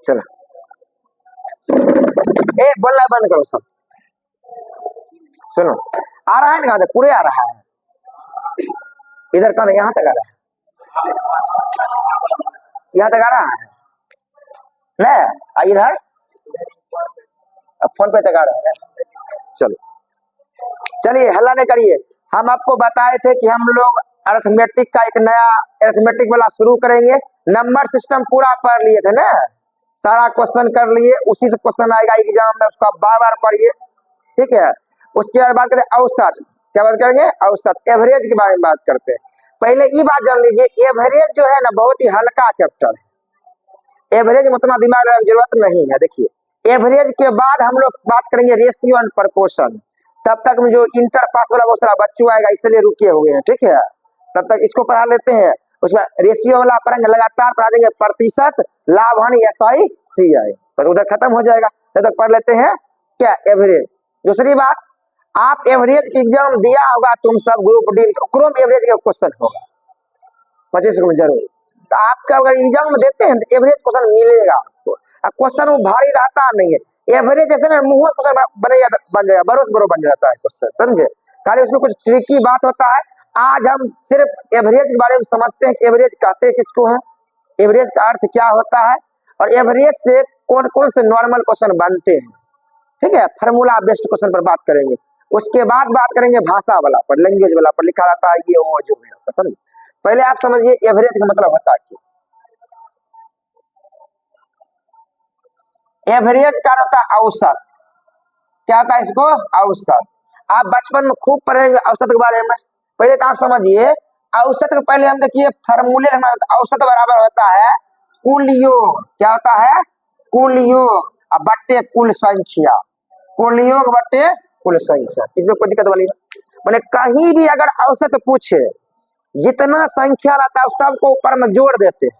चलो ए बोलना बंद करो सब। सुनो आ रहा है ना, पूरे आ रहा है इधर का, यहाँ तक आ रहा है, यहाँ तक आ रहा है ना, इधर फोन पे तक आ रहा है। चलो चलिए हल्ला नहीं करिए। हम आपको बताए थे कि हम लोग अरिथमेटिक का एक नया अरिथमेटिक वाला शुरू करेंगे। नंबर सिस्टम पूरा पढ़ लिए थे ना, सारा क्वेश्चन कर लिए, उसी से क्वेश्चन आएगा एग्जाम में, उसका बार बार पढ़िए, ठीक है। उसके बाद बात करें औसत, क्या बात करेंगे, औसत एवरेज के बारे में बात करते हैं। पहले ये बात जान लीजिए, एवरेज जो है ना बहुत ही हल्का चैप्टर है, एवरेज में उतना दिमाग लगाने की जरूरत नहीं है। देखिए एवरेज के बाद हम लोग बात करेंगे रेशियो एंड प्रपोर्शन। तब तक में जो इंटर पास वाला बहुत सारा बच्चों आएगा, इसलिए रुके हुए हैं, ठीक है। तब तक इसको पढ़ा लेते हैं, उसमें रेशियो वाला पढ़ेंगे, लगातार पढ़ा देंगे, प्रतिशत, लाभ हानि, SI CI, बस उधर खत्म हो जाएगा। तब तक पढ़ लेते हैं क्या, एवरेज। दूसरी बात, आप एवरेज की एग्जाम दिया होगा तुम सब ग्रुप डी, क्रोम एवरेज का क्वेश्चन होगा 25 में जरूर। तो आपका अगर एग्जाम में देते हैं तो एवरेज क्वेश्चन मिलेगा आपको। अब क्वेश्चन वो भारी रहता नहीं है, एवरेज जैसे ना मुंह क्वेश्चन बन जाएगा, बरोस बरो बन जाता है क्वेश्चन, समझे। खाली उसमें कुछ ट्रिकी बात होता है। आज हम सिर्फ एवरेज के बारे में समझते हैं कि एवरेज कहते किसको है, एवरेज का अर्थ क्या होता है, और एवरेज से कौन कौन से नॉर्मल क्वेश्चन बनते हैं, ठीक है। फार्मूला बेस्ड क्वेश्चन पर बात करेंगे। उसके बाद बात करेंगे भाषा वाला पर, लैंग्वेज वाला पर, लिखा रहता है ये वो जो है, समझ। पहले आप समझिए एवरेज का मतलब होता है क्या। एवरेज का होता है औसत, क्या होता है इसको, औसत। आप बचपन में खूब पढ़ेंगे औसत के बारे में। पहले तो आप समझिए औसत के पहले हम देखिए फार्मूले, औसत बराबर होता है कुल योग, क्या होता है, कुल योग बट्टे कुल संख्या, कुल योग बट्टे कुल संख्या। इसमें कोई दिक्कत वाली नहीं। मैंने कहीं भी अगर औसत पूछे, जितना संख्या रहता है सबको ऊपर में जोड़ देते हैं,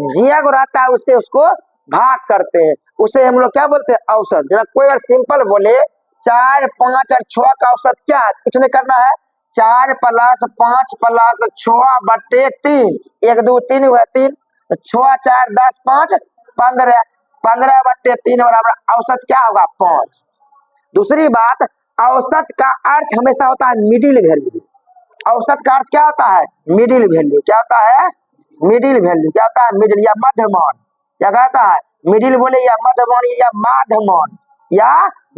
जिया को रहता है उससे उसको भाग करते हैं, उसे हम लोग क्या बोलते हैं, औसत। जरा कोई अगर सिंपल बोले 4, 5 और 6 का औसत क्या है, कुछ नहीं करना है, 4 + 5 + 6 बट्टे 3, 1 2 3 हुआ 3, 6 4 10 5 15, 15 बट्टे 3 बराबर औसत क्या होगा, 5। दूसरी बात, औसत का अर्थ हमेशा होता है मिडिल वैल्यू। औसत का अर्थ क्या होता है, मिडिल वैल्यू। क्या होता है, मिडिल वैल्यू। क्या होता है, मिडिल या मध्यमान। क्या कहता है, मिडिल बोले या मध्यमान या माध्यमान या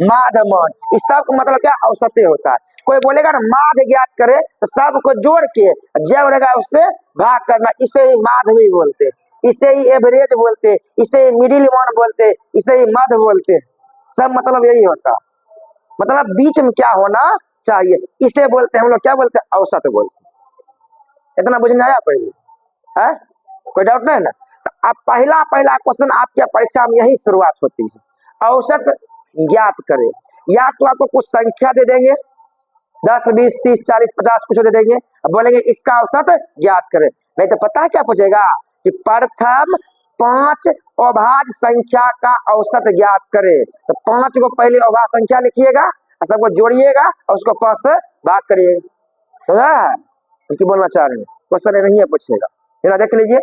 माध्यमान, इस सब का मतलब क्या, औसते होता है। कोई बोलेगा ना माध्य ज्ञात करे, तो सबको जोड़ के जय रहेगा उससे भाग करना, इसे ही माध्य बोलते, इसे ही एवरेज बोलते, इसे ही मिडिल मान बोलते, इसे ही मध्य बोलते। सब मतलब यही होता, मतलब बीच में क्या होना चाहिए, इसे बोलते हैं हम लोग, क्या बोलते हैं, औसत बोलते हैं। इतना बुझने आया पहले है, कोई डाउट नहीं ना। तो अब पहला क्वेश्चन आपके परीक्षा में यही शुरुआत होती है, औसत ज्ञात करें। या तो आपको कुछ संख्या दे देंगे, 10 20 30 40 50 कुछ दे देंगे, अब बोलेंगे इसका औसत ज्ञात करें। नहीं तो पता है क्या पूछेगा कि प्रथम 5 अभाज्य संख्या का औसत ज्ञात करे। तो 5 को पहले अभाज्य संख्या लिखिएगा और सबको जोड़िएगा और उसको 5 से भाग करिएगा, समझा उनकी बोलना चाह रहे हैं। क्वेश्चन नहीं है पूछेगा, जरा देख लीजिए।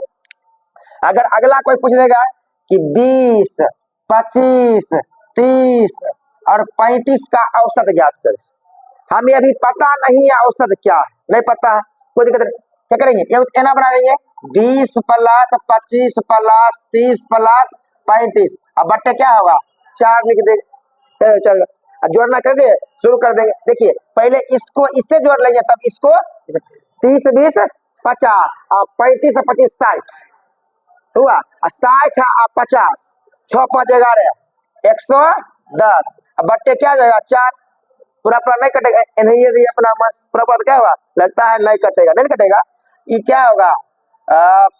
अगर अगला कोई पूछ देगा कि 20 25 30 और 35 का औसत ज्ञात करें, हमें अभी पता नहीं है औसत क्या है, नहीं पता है, कोई दिक्कत नहीं। क्या करेंगे, ये ना बना देंगे 20 + 25 + 30 + 35, अब बट्टे क्या होगा 4 लिख देंगे, चल जोड़ना कर दे, शुरू कर देंगे। देखिए पहले इसको इससे जोड़ लेंगे, तब इसको 30 20 50 और 35 और 25 60 हुआ, 60 और 50 6 5 11 110, अब बट्टे क्या जाएगा 4, पूरा नहीं कटेगा, नहीं अपना पूरा क्या हुआ, लगता है नहीं कटेगा, नहीं कटेगा। ये क्या होगा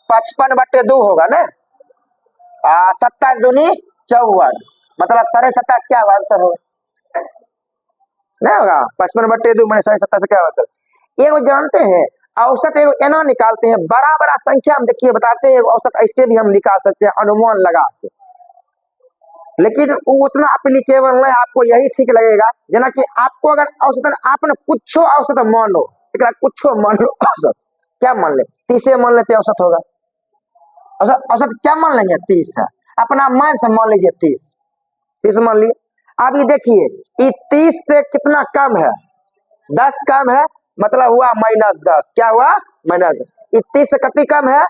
55/2 होगा ना, 27 दूनी 54, मतलब 27.5 क्या होगा आंसर होगा, नहीं होगा 55/2 मैंने 27.5 क्या होगा सर। ये वो जानते हैं औसत एगो एना निकालते हैं, बड़ा बड़ा संख्या हम देखिए बताते हैं औसत ऐसे भी हम निकाल सकते हैं अनुमान लगा के, लेकिन वो उतना एप्लीकेबल नहीं, आपको यही ठीक लगेगा। जना कि आपको अगर औसत आपने कुछ औसत मान लो, कुछ मान लो औसत, क्या मान ले 30 मान लेते औसत होगा, औसत क्या मान लेंगे 30 है। अपना मन से मान लीजिए 30, 30 मान लिए। अब ये देखिए ये 30 से कितना कम है, 10 कम है, मतलब हुआ -10। क्या हुआ? -10। ये 30 से कितनी कम है?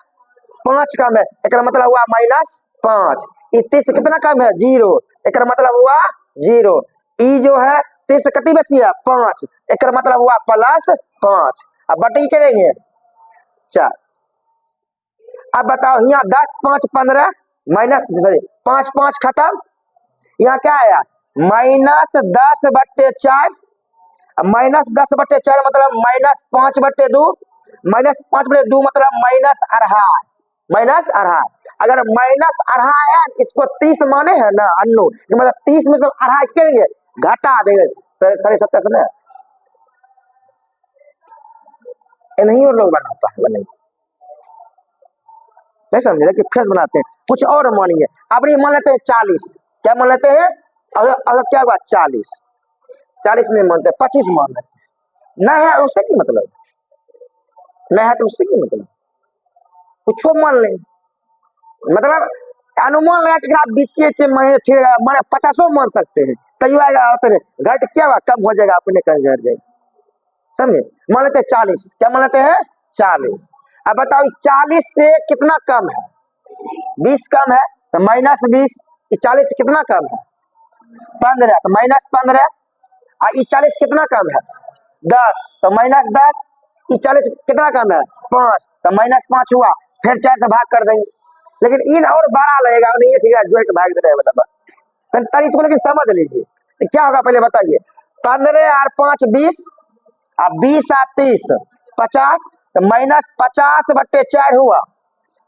5 कम है, एक मतलब हुआ -5। ये 30 से कितना कम है? 0, एक मतलब हुआ 0। ई जो है 30 से कितनी बेसी है? 5, एक मतलब हुआ +5। अब बटी करेंगे 4। अब बताओ यहाँ 10, 5, 15 माइनस, सॉरी 5, 5 खत्म, यहाँ क्या आया? -10/4। -10/4 मतलब -5/2, -5/2 मतलब -2.5। अगर -2.5 है, इसको 30 माने है ना अन्नू, मतलब 30 में से 2.5 करेंगे, घटा देंगे 27.5 में। नहीं और लोग बनाता है, बने नहीं समझे कि फ्रेश बनाते हैं। कुछ और मानिए, अब ये मान लेते हैं 40। क्या मान लेते हैं? अगर क्या हुआ? 40 नहीं मानते, 25 मान लेते हैं। न है उससे की मतलब, न है तो उससे की मतलब, कुछ मान लें, मतलब अनुमान लगा कि आप बीचे ठीक है माने 50 मान सकते हैं, तैयो आएगा घट क्या हुआ? कम हो जाएगा, अपने कहीं झड़ जाएगा। समझे? मान लेते हैं 40। क्या मान लेते हैं? 40। अब बताओ 40 से कितना कम है? 20 कम है, तो -20। 40 से कितना कम है? 15, तो -15। और 40 कितना कम है? 10, तो -10। 40 कितना कम है? 5, तो -5 हुआ, फिर 4 से भाग कर देंगे। लेकिन इन और 12 लगेगा नहीं है, ठीक है, जोड़ के भाग दे रहे हैं मतलब। इसको लेकिन समझ लीजिए तो क्या होगा, पहले बताइए। 15 और 5 20, और 20 और 30 50, तो -50/4 हुआ,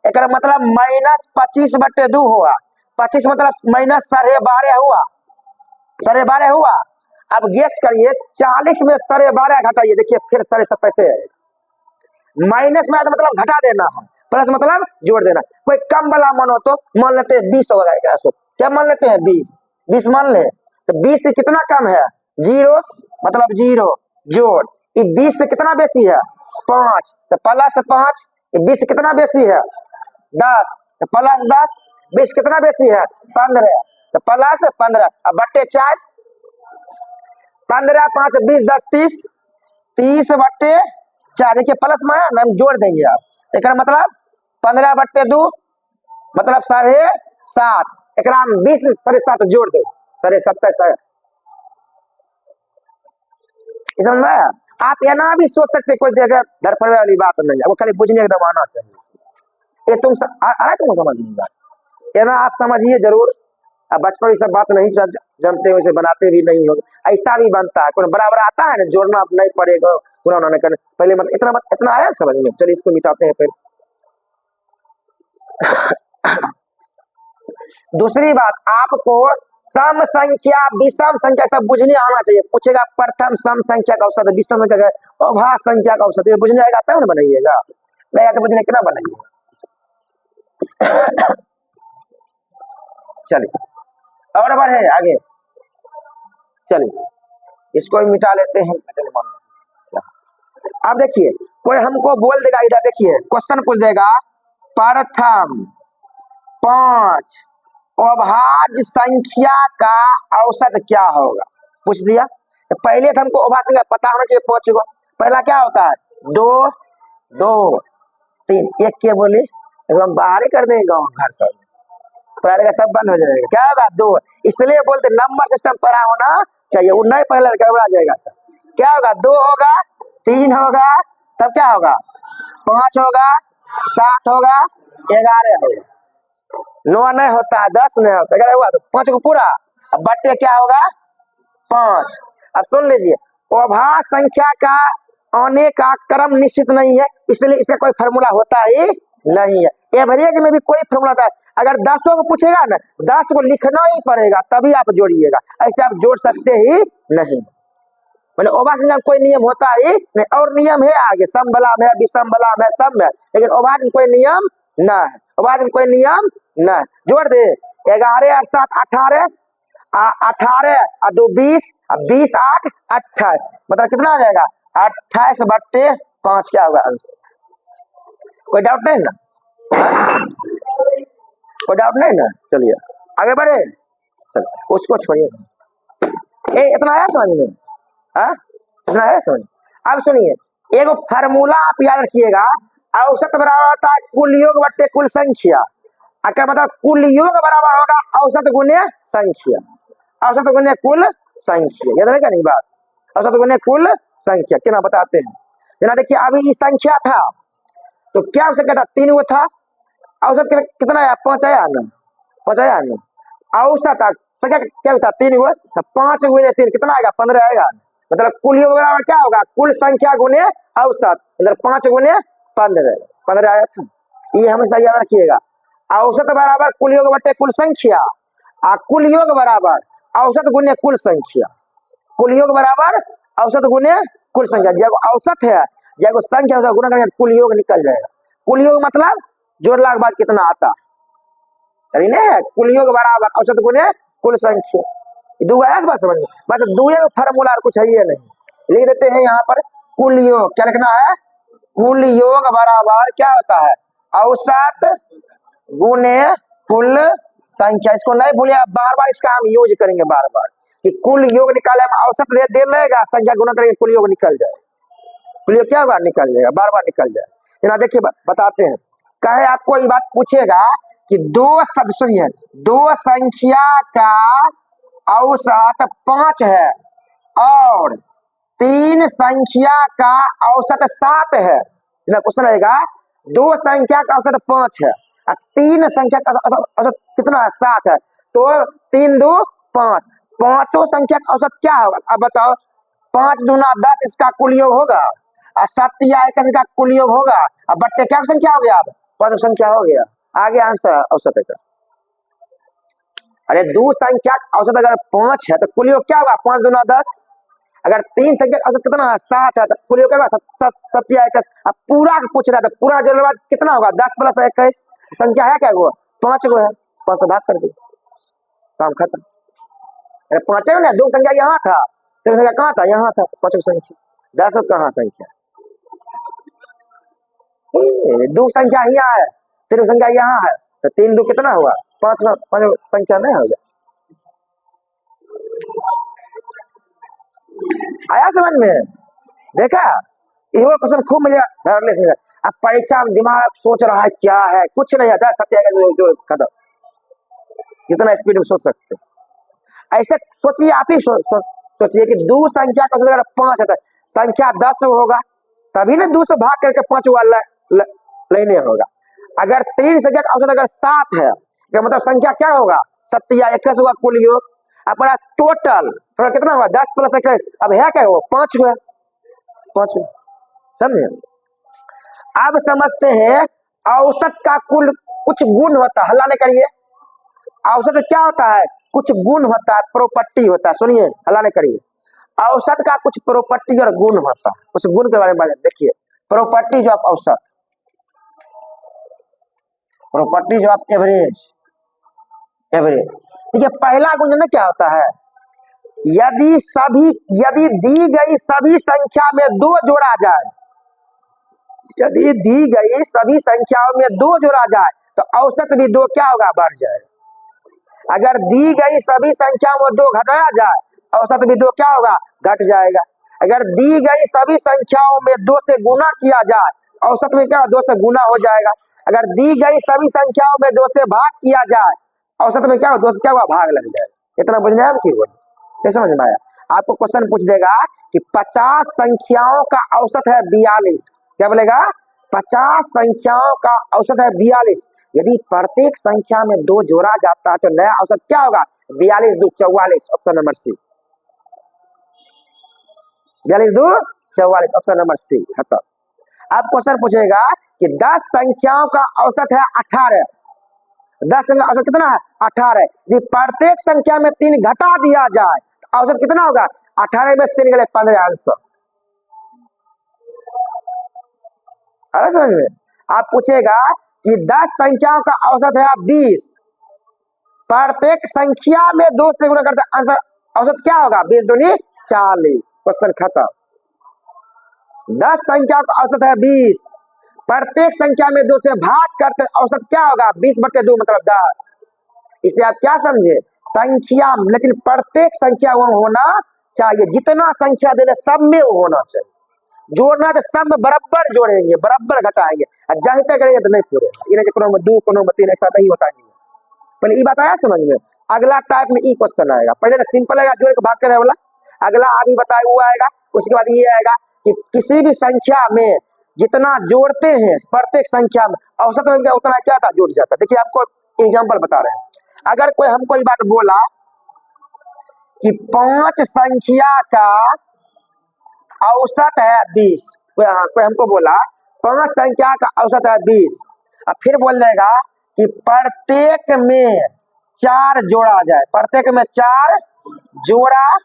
एक मतलब -25/2 हुआ। 25 मतलब -12.5 हुआ, 12.5 हुआ। अब गेस करिए 40 में 12.5 घटाइए, देखिए फिर 27.5 से माइनस में तो मतलब घटा देना है, प्लस मतलब जोड़ देना। कोई कम वाला मन हो तो मान लेते हैं 20 होगा, क्या मान लेते हैं? 20 मान ले, तो 20 से कितना कम है? 0, मतलब 0 जोड़। ये 20 से कितना बेसी है? 5, तो +5। ये 20 से कितना बेसी है? 10, तो +10। 20 कितना बेसी है? 15, तो +15। अब बट्टे 4, 15, 5, 20, 10, 30, 30/4। देखिए प्लस में है ना, हम जोड़ देंगे। आप एक मतलब 15/2 मतलब 7.5। एक 20 7.5 जोड़ दो, 27.5। समझ में आया? आप यहाँ भी सोच सकते, कोई जगह धरफड़े वाली बात नहीं है, वो खाली बुझने एकदम आना चाहिए। ये तुम तुमको समझ नहीं बात, ये ना आप समझिए जरूर। अब बचपन ये सब बात नहीं जानते हो, इसे बनाते भी नहीं हो, ऐसा भी बनता है। कोई बराबर आता है ना, जोड़ना नहीं पड़ेगा, पूरा उन्होंने करना पहले इतना आया समझ में। चलिए इसको मिटाते हैं फिर। दूसरी बात, आपको सम संख्या विषम संख्या सब बुझने आना चाहिए। पूछेगा प्रथम सम संख्या का औसत, विषम संख्या का अभा संख्या का औसत, ये बुझने आएगा तब ना बनाइएगा, नहीं आया तो बुझने कितना बनाइएगा। चलिए और बढ़े आगे, चलिए इसको भी मिटा लेते हैं। अब देखिए कोई हमको बोल देगा, इधर देखिए क्वेश्चन पूछ देगा, प्रथम 5 अभाज्य संख्या का औसत क्या होगा, पूछ दिया। तो पहले तो हमको अभाज्य संख्या पता होना चाहिए 5 को। पहला क्या होता है? 2 2 3 1 के बोली, इसको हम बाहर ही कर देंगे गाँव घर सब, पढ़ाई का सब बंद हो जाएगा। क्या होगा? 2। इसलिए बोलते नंबर सिस्टम पढ़ा होना चाहिए, वो नहीं पहले गड़बड़ा जाएगा। तो क्या होगा? 2 होगा, 3 होगा, तब क्या होगा? 5 होगा, 7 होगा, 11 होगा, 9 नहीं होता है, 10 नहीं होता, 11 हुआ तो 5 को पूरा। अब बट्टे क्या होगा? 5। अब सुन लीजिए, अभाज्य संख्या का आने का क्रम निश्चित नहीं है, इसलिए इसका कोई फॉर्मूला होता ही नहीं है। एवरेज में भी कोई फॉर्मूला होता है। अगर 10 को पूछेगा ना, 10 को लिखना ही पड़ेगा, तभी आप जोड़िएगा, ऐसे आप जोड़ सकते ही नहीं। मतलब अभाज्य संख्या कोई नियम होता ही नहीं। और नियम है आगे, सम बला में, विषम बला में, सब में, लेकिन अभाज्य में कोई नियम न है। अभाज्य में कोई नियम न है। जोड़ दे, 11 और 7 18, 18 और 2 20, 20 8 28, मतलब कितना आ जाएगा? 28/5 क्या होगा आंसर? कोई डाउट नहीं ना? कोई डाउट नहीं ना? चलिए आगे बढ़े। चल उसको छोड़िए। इतना आया समझ में? इतना आया समझ? अब सुनिए, एगो फार्मूला आप याद रखिएगा, औसत बराबर होता है कुल योग बट्टे कुल संख्या। अगर मतलब कुल योग बराबर होगा औसत गुने संख्या, औसत गुने कुल संख्या। याद रहेगा नहीं बात? औसत गुने कुल संख्या क्या बताते हैं जना। देखिए अभी ये संख्या था तो क्या हो सकता था? 3 वो था, औसत कितना आया? 5 आया ना? 5 आया ना? औसत संख्या क्या होता? 3 गुणे 5 गुने 3 कितना आएगा? 15 आएगा। मतलब कुल योग बराबर क्या होगा? कुल संख्या गुने औसत, मतलब 5 गुने 15 आया था। ये हमेशा याद रखिएगा। औसत बराबर कुल योग बटे कुल संख्या, कुल योग बराबर औसत गुने कुल संख्या। कुल योग बराबर औसत गुने कुल संख्या। जब औसत है, जब संख्या गुना करेंगे कुल योग निकल जाएगा। कुल योग मतलब जोड़ला के बाद कितना आता है? कुल योग बराबर औसत गुने कुल संख्या। दो आया बात समझ में? बस दो फार्मूला कुछ है ये नहीं। लिख देते हैं यहाँ पर कुल योग। क्या लिखना है? कुल योग बराबर क्या होता है? औसत गुने कुल संख्या। इसको नहीं भूलिए, बार बार इसका हम यूज करेंगे बार बार कि कुल योग निकाले, हम औसत दे लेगा, संख्या गुना करेंगे, कुल योग निकल जाए। कुल योग क्या होगा? निकल जाएगा, बार बार निकल जाए। जना देखिए बताते हैं। कहे आपको ये बात पूछेगा कि सुनिए, दो संख्या का औसत 5 है और 3 संख्या का औसत 7 है। क्वेश्चन रहेगा, 2 संख्या का औसत 5 है और 3 संख्या का औसत कितना है? 7 है। तो 3 2 5, पांचों संख्या का औसत क्या होगा? अब बताओ, 5 दूना 10 इसका कुल योग होगा और 7 या 1 इसका कुल योग होगा। अब बट्टे क्या संख्या हो गया? अब 5 संख्या हो गया। आगे आंसर औसत का। अरे 2 संख्या का औसत अगर 5 है तो कुल योग क्या होगा? 5 दूना 10। अगर 3 संख्या का औसत कितना है? 7 है तो कुल योग क्या होगा? 7 या 21। अब पूरा पूछ रहा था, पूरा जोड़ने के बाद कितना होगा? 10 + 21। संख्या है क्या? 5 गो है, 5 से भाग कर दो, काम खत्म। अरे 5 ना, 2 संख्या यहाँ था, 3 संख्या कहाँ था? यहाँ था। 5 संख्या, 10 कहाँ संख्या? 2 संख्या यहाँ है, 3 संख्या यहाँ है, तो 3 2 कितना हुआ? 5 संख्या नहीं हो गया। आया समझ में? देखा? ये क्वेश्चन खूब मजा समझा। अब परीक्षा में दिमाग सोच रहा है क्या है, कुछ नहीं आता, सत्य जो खत्म। जितना स्पीड में सोच सकते ऐसे सोचिए, आप ही सोचिए कि 2 संख्या का अगर 5 है तो संख्या 10 होगा, तभी ना 2 से भाग करके 5 वाला लेने होगा। अगर 3 संख्या का औसत अगर 7 है, क्या मतलब संख्या क्या होगा? 7 या 21 होगा कुल योग। अपना टोटल कितना होगा? 10 + 21। अब है क्या? वो 5 हुआ, 5। समझे? अब समझते हैं औसत का कुल कुछ गुण होता है। हल्ला नहीं करिए। औसत क्या होता है? कुछ गुण होता है, प्रॉपर्टी होता है। सुनिए, हल्ला नहीं करिए। औसत का कुछ प्रॉपर्टी और गुण होता है। उस गुण के बारे में देखिए। प्रॉपर्टीज ऑफ औसत, प्रॉपर्टीज ऑफ एवरेज। देखिए पहला गुण ना क्या होता है? यदि दी गई सभी संख्या में 2 जोड़ा जाए, यदि दी गई सभी संख्याओं में 2 जोड़ा जाए तो औसत भी 2 क्या होगा? बढ़ जाए। अगर दी गई सभी संख्याओं में 2 घटाया जाए, औसत भी 2 क्या होगा? घट जाएगा। अगर दी गई सभी संख्याओं में 2 से गुना किया जाए, औसत में क्या? 2 से गुना हो जाएगा। अगर दी गई सभी संख्याओं में 2 से भाग किया जाए, औसत में क्या? 2 से क्या हुआ? भाग लग जाएगा। इतना बुझने आप की बोल समझ में आया? आपको क्वेश्चन पूछ देगा कि 50 संख्याओं का औसत है 42। क्या बोलेगा? 50 संख्याओं का औसत है 42। यदि प्रत्येक संख्या में 2 जोड़ा जाता है तो नया औसत क्या होगा? 42 2 44। Option number C. 42 2 44। Option number C खत्म। अब क्वेश्चन पूछेगा कि 10 संख्याओं का औसत है 18। 10 संख्या औसत कितना है? 18। यदि प्रत्येक संख्या में 3 घटा दिया जाए तो औसत कितना होगा? 18 में 3 गए 15 आंसर। अरे समझ में? आप पूछेगा कि 10 संख्याओं का औसत है 20, प्रत्येक संख्या में 2 से गुणा करते आंसर औसत क्या होगा? 20 दूनी 40। क्वेश्चन खत्म। 10 संख्या का औसत है 20, प्रत्येक संख्या में 2 से भाग करते औसत क्या होगा? 20/2 मतलब 10। इसे आप क्या समझे? संख्या, लेकिन प्रत्येक संख्या वो होना चाहिए, जितना संख्या दे रहे सब में वो होना चाहिए। जोड़ना तो सब में बराबर जोड़ेंगे, बराबर घटाएंगे, और जाहिता करेंगे तो नहीं पूरे। इन्हें कोनो में 2 कोनो में 3 ऐसा नहीं होता है। पहले ये बात आया समझ में। अगला टाइप में ई क्वेश्चन आएगा, पहले तो सिंपल आएगा जोड़ के भाग करने वाला, अगला अभी बताया हुआ आएगा। उसके बाद ये आएगा कि किसी भी संख्या में जितना जोड़ते हैं प्रत्येक संख्या में औसत में क्या उतना क्या था जुड़ जाता है। देखिए आपको एग्जांपल बता रहे हैं, अगर कोई हमको ये बात बोला कि 5 संख्या का औसत है 20, कोई हमको बोला 5 संख्या का औसत है 20, और फिर बोल देगा कि प्रत्येक में 4 जोड़ा जाए, प्रत्येक में 4 जोड़ा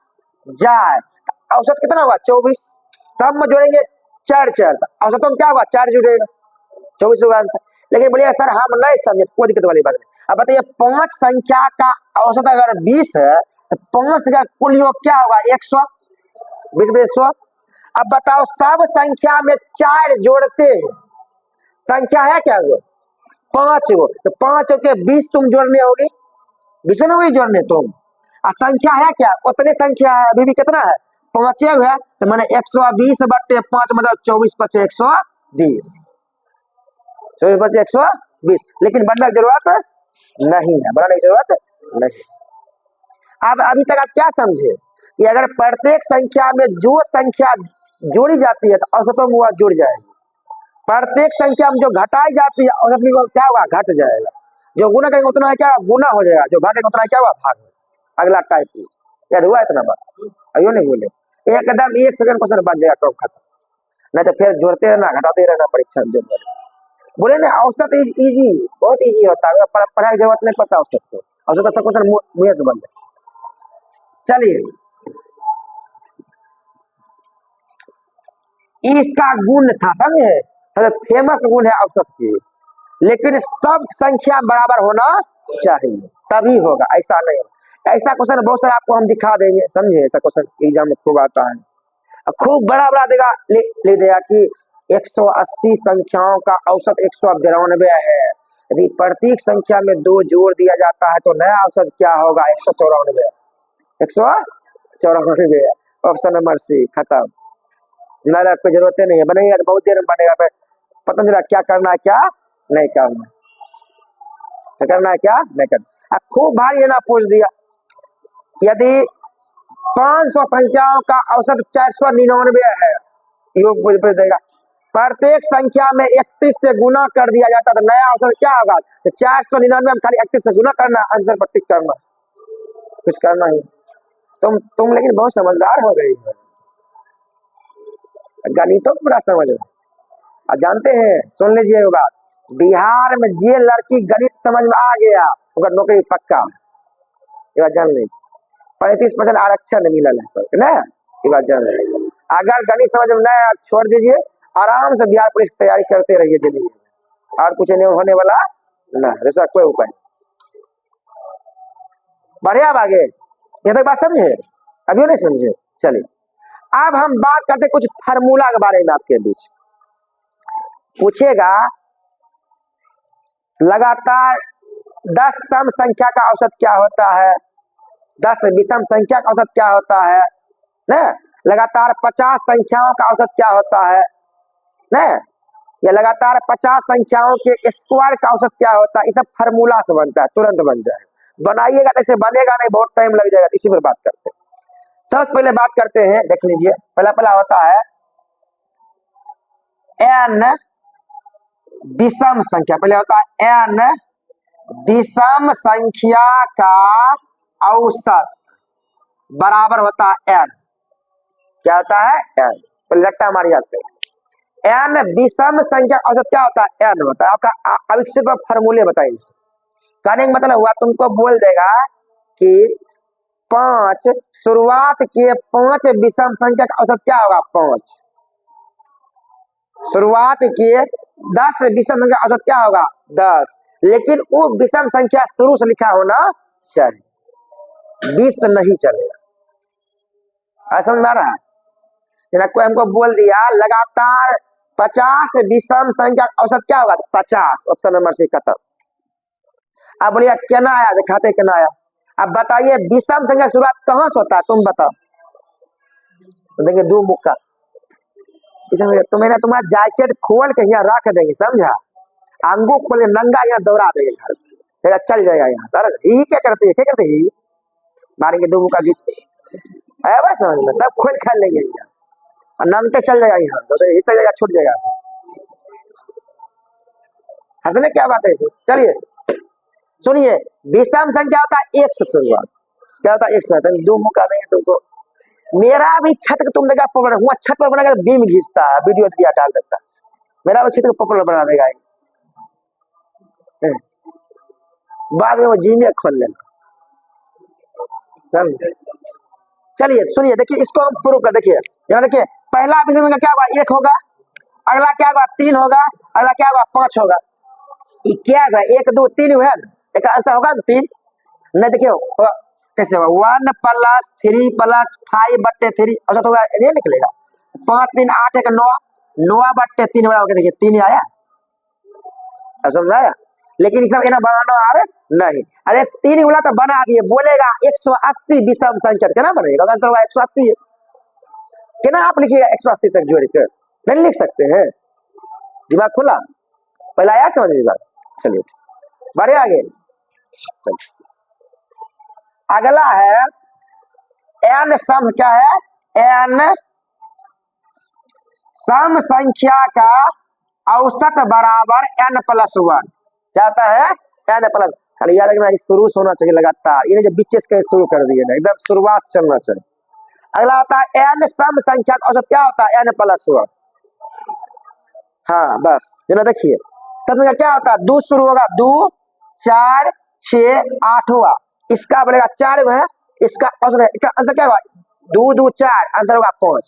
जाए, तो औसत कितना हुआ? 24। सब में जोड़ेंगे 4 4, औसत में क्या होगा? 4 जुड़ेगा, 24 होगा आंसर। लेकिन बोलिए सर हम नहीं समझे, कोई दिक्कत वाली बात नहीं। अब बताइए 5 संख्या का औसत अगर 20 है तो 5 का कुल योग क्या होगा? 100, 20 100। अब बताओ सब संख्या में 4 जोड़ते हैं, संख्या है क्या वो? 5 गो, तो 5 के 20 तुम जोड़ने होगी, 20 में वही जोड़ने तुम। और संख्या है क्या? उतने संख्या है, अभी भी कितना है? 5 है, तो मैंने 120/5 मतलब 24 5 120, 24 5 120। लेकिन बढ़ने की जरूरत नहीं है, बढ़ाने की जरूरत नहीं। अब अभी तक आप क्या समझे कि अगर प्रत्येक संख्या में जो संख्या जोड़ी जाती है तो औसतों में वह जुड़ जाएगी, प्रत्येक संख्या में जो घटाई जाती है औसत में क्या होगा? घट जाएगा। जो गुना करेंगे उतना है क्या? गुना हो जाएगा, जो भागेंगे उतना क्या हुआ? भाग। अगला टाइप यार हुआ इतना बात, अयो नहीं बोले एकदम 1 सेकंड क्वेश्चन बन जाएगा, कब खत्म। नहीं तो फिर जोड़ते रहना घटाते रहना परीक्षा में जब बोले ना। औसत इजी, बहुत इजी होता है, पढ़ाई की जरूरत नहीं पड़ता औसत को, औसत का क्वेश्चन मुंह से बन जाए। चलिए इसका गुण था, समझे? फेमस गुण है औसत की, लेकिन सब संख्या बराबर होना चाहिए तभी होगा, ऐसा नहीं होगा। ऐसा क्वेश्चन बहुत सारा आपको हम दिखा देंगे, समझे? ऐसा क्वेश्चन एग्जाम में खूब आता है, खूब बड़ा बड़ा देगा, ले देगा कि 180 संख्याओं का औसत 192 है, यदि प्रत्येक संख्या में 2 जोड़ दिया जाता है तो नया औसत क्या होगा? 194, 194। ऑप्शन नंबर सी खत्म, ज्यादा कोई जरूरत नहीं है, बनेगा तो बहुत देर में बनेगा, फिर पता नहीं क्या करना है क्या नहीं करना, क्या करना है क्या नहीं करना। खूब भारी है ना पूछ दिया, यदि 500 संख्याओं का औसत 499 है, योग पूछ देगा, प्रत्येक संख्या में 31 से गुना कर दिया जाता तो नया औसत क्या होगा? तो 499 में खाली 31 से गुना करना, आंसर पर टिक करना, कुछ करना ही। तुम लेकिन बहुत समझदार हो गई है, गणितों को पूरा समझ में। और जानते हैं, सुन लीजिए एक बात, बिहार में जे लड़की गणित समझ में आ गया उनका नौकरी पक्का, ये बात जान ली। 35% आरक्षण मिला है सबके ना, ये बात जान ली। अगर गणित समझ में नहीं छोड़ दीजिए, आराम से बिहार पुलिस की तैयारी करते रहिए जिंदगी, और कुछ नहीं होने वाला ना, दूसरा कोई उपाय। बढ़िया अब आगे, ये तक बात समझे? अभी नहीं समझे? चलिए अब हम बात करते कुछ फार्मूला के बारे में। आपके बीच पूछेगा लगातार 10 सम संख्या का औसत क्या होता है, 10 विषम संख्या का औसत क्या होता है ना, लगातार 50 संख्याओं का औसत क्या होता है ना, या लगातार 50 संख्याओं के स्क्वायर का औसत क्या होता है। ये सब फार्मूला से बनता है, तुरंत बन जाएगा। बनाइएगा जैसे बनेगा नहीं, बहुत टाइम लग जाएगा, इसी पर बात करते हैं। सबसे पहले बात करते हैं, देख लीजिए, पहला होता है n विषम संख्या, पहले होता है n विषम संख्या का औसत बराबर होता है n, क्या होता है? n, तो लट्टा मार जाते हैं। n विषम संख्या का औसत क्या होता है? n होता है आपका। अब सिर्फ फॉर्मूले बताइए, कहने का मतलब हुआ तुमको बोल देगा कि 5 शुरुआत के 5 विषम संख्या का औसत क्या होगा? 5 शुरुआत के 10 विषम संख्या का औसत क्या होगा? 10, लेकिन वो विषम संख्या शुरू से लिखा होना चाहिए, 20 नहीं चलेगा। समझ में आ रहा है? कोई हमको बोल दिया लगातार 50 विषम संख्या का औसत क्या होगा? 50। ऑप्शन नंबर सी खत्म। अब बोलिए केना आया, दिखाते केना आया। अब बताइए विषम संख्या की शुरुआत कहाँ से होता है, तुम बताओ। तो देखिए दो मुक्का तो मैंने तुम्हारा जैकेट खोल के यहाँ रख देंगे, समझा? अंगू खोले नंगा यहाँ दौड़ा देंगे घर पे, चल जाएगा यहाँ सर। ही क्या करती है, क्या करते ही मारेंगे दो मुक्का खींच के, बस समझ में सब खोल खा लेंगे यहाँ और नंगटे चल जाएगा यहाँ, हिस्सा जगह छूट जाएगा। हंसने क्या बात है इसमें? चलिए सुनिए, विषम संख्या होता है एक से शुरुआत। क्या होता है? एक से। दो मुक्का देंगे तुमको। मेरा भी छत का तुम देखा पॉपुलर हुआ, छत पर बना बीम घिसता है, वीडियो दिया डाल देता है। मेरा भी छत को पॉपुलर बना देगा बाद में वो जिम खोल लेना, समझे? चलिए सुनिए, देखिए इसको हम प्रूव कर। देखिए यहाँ देखिए पहला विषम का क्या होगा? 1 होगा। अगला क्या होगा? 3 होगा। अगला क्या होगा? 5 होगा। ये क्या होगा? 1 2 3 हुआ, एक आंसर होगा 3। नहीं देखिए कैसे होगा? 1 + 3 + 5/3 औसत होगा, ये निकलेगा। 5 3 8 1 9, 9/3 बड़ा होगा। देखिए 3 आया, समझ आया? लेकिन इसमें इतना बनाना आ रहा नहीं। अरे 3 बोला तो बना दिए, बोलेगा 180 विषम संख्या क्या ना बनेगा? आंसर होगा 180 है। क्या आप लिखिएगा 180 तक जोड़ के? नहीं लिख सकते हैं, दिमाग खुला। पहले आया समझ में बात? चलिए बढ़े आगे। चलिए अगला है n सम। क्या है? n सम संख्या का औसत बराबर n + 1। क्या होता है? n plus. खाली याद रखना, शुरू होना चाहिए लगातार, इन्हें जब बीच से शुरू कर दिए ना, एकदम शुरुआत से चलना चाहिए। अगला होता है n सम संख्या का औसत। क्या होता है? n + 1। हाँ बस जना देखिए सब में क्या होता है? 2 शुरू होगा, 2 4 6 8 हुआ, इसका बोलेगा 4 है, इसका औसत है। इसका आंसर क्या होगा? 2 2 4, आंसर होगा 5।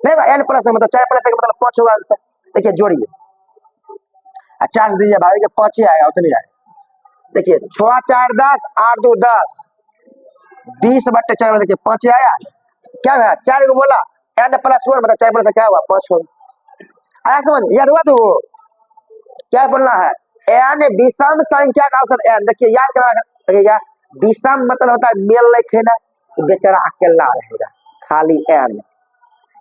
नहीं भाई n + 1 मतलब 4 + 1 मतलब 5 होगा आंसर। देखिए जोड़िए, 4 दीजिए भाई, देखिए 5 ही आएगा, उतनी आएगा। देखिए 6 4 10, 8 2 10, 20/4 में देखिए 5 आया। क्या है? 4 को बोला n + 1 मतलब 4 + क्या हुआ? 5 होगा। आया समझ? याद हुआ? तो क्या बोलना है? n विषम संख्या का औसत n। देखिए याद करना लगेगा, विषम मतलब होता है मेल नहीं खेना, तो बेचारा अकेला रहेगा, खाली n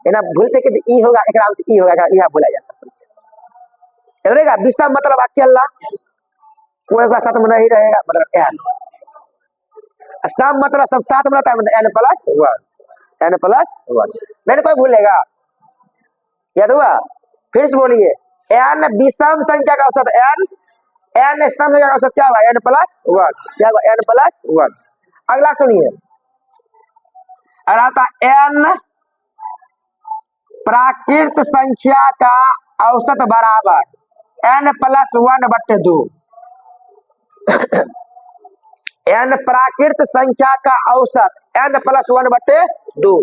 है ना। भूलते कि ई होगा, एक ई होगा, यह बोला जाता है। विषम मतलब अकेला, कोई का साथ में नहीं रहेगा, मतलब n। सम मतलब सब साथ में रहता है, मतलब n + 1, n + 1। नहीं कोई भूलेगा, याद हुआ? फिर से बोलिए, n विषम संख्या का औसत n, n सम संख्या का औसत क्या होगा? n + 1। क्या होगा? n + 1। अगला सुनिए, अगला आता n प्राकृत संख्या का औसत बराबर n + 1/2। n प्राकृत संख्या का औसत n + 1/2।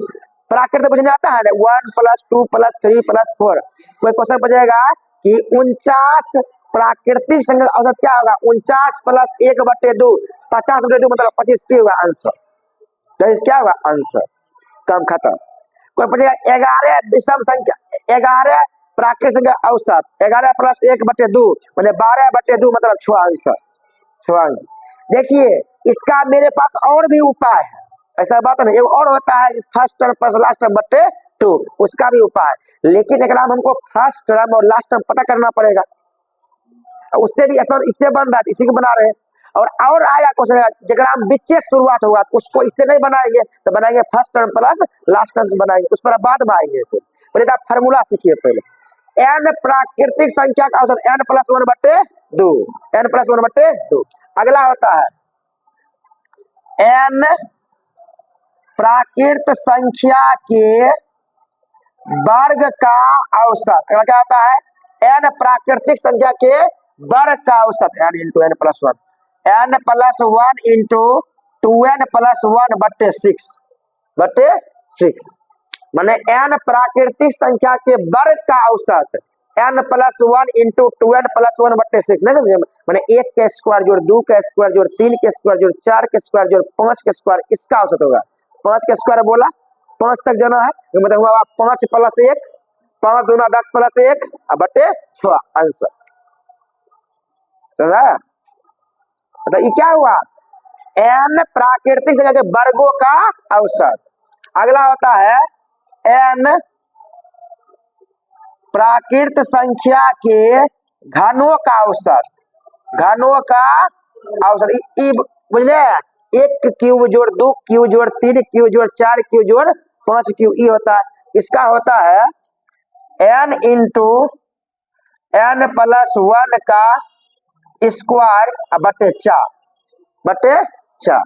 प्राकृत पूछने आता है 1 + 2 + 3 + 4। कोई क्वेश्चन पूछेगा कि 49 प्राकृतिक संख्या का औसत क्या होगा? 49 + 1/2, 50/2 मतलब 25 की होगा आंसर। तो इस क्या होगा आंसर? कम खत्म। कोई पूछेगा 11 विषम संख्या, 11 प्राकृतिक संख्या औसत, 11 + 1/2 मतलब 12/2 मतलब 6 आंसर। 6 आंसर। देखिए इसका मेरे पास और भी उपाय है, ऐसा बात नहीं। एक और होता है फर्स्ट टर्म + लास्ट टर्म / 2, उसका भी उपाय, लेकिन एक नाम हमको फर्स्ट टर्म और लास्ट टर्म पता करना पड़ेगा। उससे भी ऐसा इससे बन रहा है, इसी को बना रहे हैं। और आएगा क्वेश्चन जगह हम बीच से शुरुआत होगा, उसको इससे नहीं बनाएंगे, तो बनाएंगे फर्स्ट टर्म + लास्ट टर्म बनाएंगे, उस पर बाद में आएंगे। पहले आप फार्मूला सीखिए। पहले n प्राकृतिक संख्या का औसत n + 1/2, n + 1/2। अगला होता है n प्राकृत संख्या के वर्ग का औसत। क्या होता है? n प्राकृतिक संख्या के वर्ग का औसत n × n + 1, n + 1 × 2n + 1/6 माने n प्राकृतिक संख्या के वर्ग का औसत n + 1 × 2n + 1/6। नहीं समझे? माने 1 के स्क्वायर जोड़ 2 के स्क्वायर जोड़ 3 के स्क्वायर जोड़ 4 के स्क्वायर जोड़ 5 के स्क्वायर, इसका औसत होगा। 5 के स्क्वायर बोला 5 तक जाना है, मतलब हुआ 5 + 1 5 दूना 10 प्लस 1 बटे 6 आंसर। तो ये क्या हुआ, n प्राकृतिक संख्या के वर्गों का औसत। अगला होता है n प्राकृत संख्या के घनों का औसत, घनों का औसत। बुझले, 1 क्यूब जोड़ 2 क्यूब जोड़ 3 क्यूब जोड़ 4 क्यूब जोड़ 5 क्यूब, ये होता है। इसका होता है n इंटू n प्लस 1 का स्क्वायर बटे 4 बटे 4।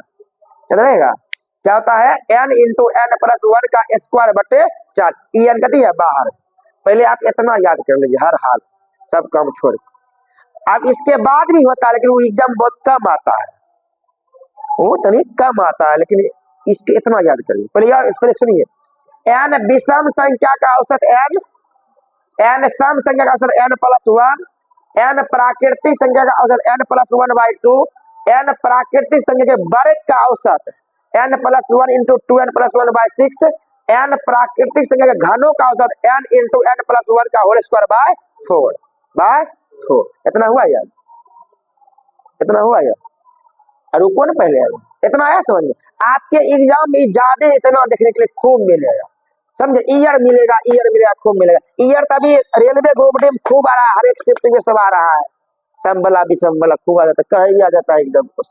याद रहेगा क्या होता है, n इंटू n प्लस 1 का स्क्वायर बटे 4। n कती है बाहर। पहले आप इतना याद कर लीजिए हर हाल, सब काम छोड़। अब इसके बाद भी होता है, लेकिन वो एग्जाम बहुत कम आता है, वो तनी कम आता है, लेकिन इसके इतना याद करिए। पहले यार पहले सुनिए, n विषम संख्या का औसत n सम संख्या का औसत n प्लस 1, n प्राकृतिक संख्या का औसत n प्लस 1/2, n प्राकृतिक संख्या के वर्ग का औसत n plus 1 into 2n plus 1/6, n प्राकृतिक संख्या के घनों का औसत n इंटू n प्लस 1 का होल स्क्वायर बाय 4। इतना हुआ यार, इतना हुआ यार। और रुको ना, पहले इतना आया समझ में। आपके एग्जाम में ज्यादा इतना देखने के लिए खूब मिलेगा, समझे, ईयर मिलेगा, ईयर मिलेगा, खूब मिलेगा। ईयर तभी रेलवे ग्रुप डी में खूब आ रहा है, हर एक शिफ्ट में सब आ रहा है, संबला भी संबला खूब आ जाता है, कहीं भी आ जाता है एग्जाम को।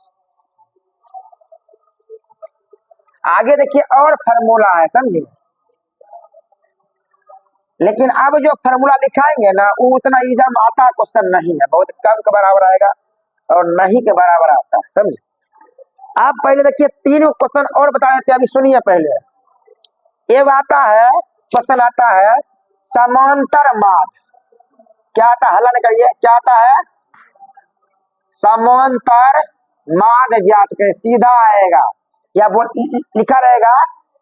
आगे देखिए और फार्मूला है, समझे, लेकिन अब जो फार्मूला लिखाएंगे ना, वो उतना एग्जाम आता क्वेश्चन नहीं है, बहुत कम के बराबर आएगा और नहीं के बराबर आता है, समझे। आप पहले देखिए 3 क्वेश्चन और बता देते हैं, अभी सुनिए। पहले एक आता है, क्वेश्चन आता है समांतर माध्य। क्या आता है, हल्ला नहीं करिए, क्या आता है, समांतर माध्य ज्ञात करें। सीधा आएगा या बोल लिखा रहेगा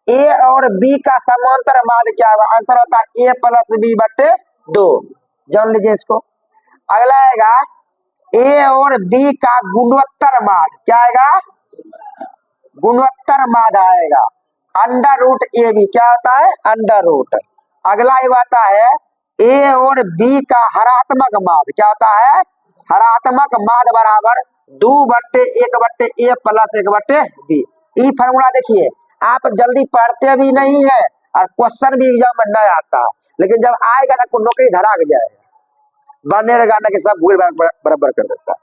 a और b का समांतर माध्य क्या होगा, आंसर होता है a प्लस b बटे 2। जान लीजिए इसको। अगला आएगा a और b का गुणोत्तर माध्य, क्या आएगा, गुणोत्तर माध्य आएगा अंडर रूट ए बी। क्या होता है, अंडर रूट। अगला ये आता है a और b का हरात्मक माध्य, क्या होता है, हरात्मक माध्य बराबर 2 बट्टे 1 बट्टे a प्लस 1 बट्टे b। ये फार्मूला देखिए, आप जल्दी पढ़ते भी नहीं है और क्वेश्चन भी एग्जाम में नहीं आता, लेकिन जब आएगा तो आपको नौकरी धरा के जाएगा, बने गाना के सब भूल बराबर कर देता है।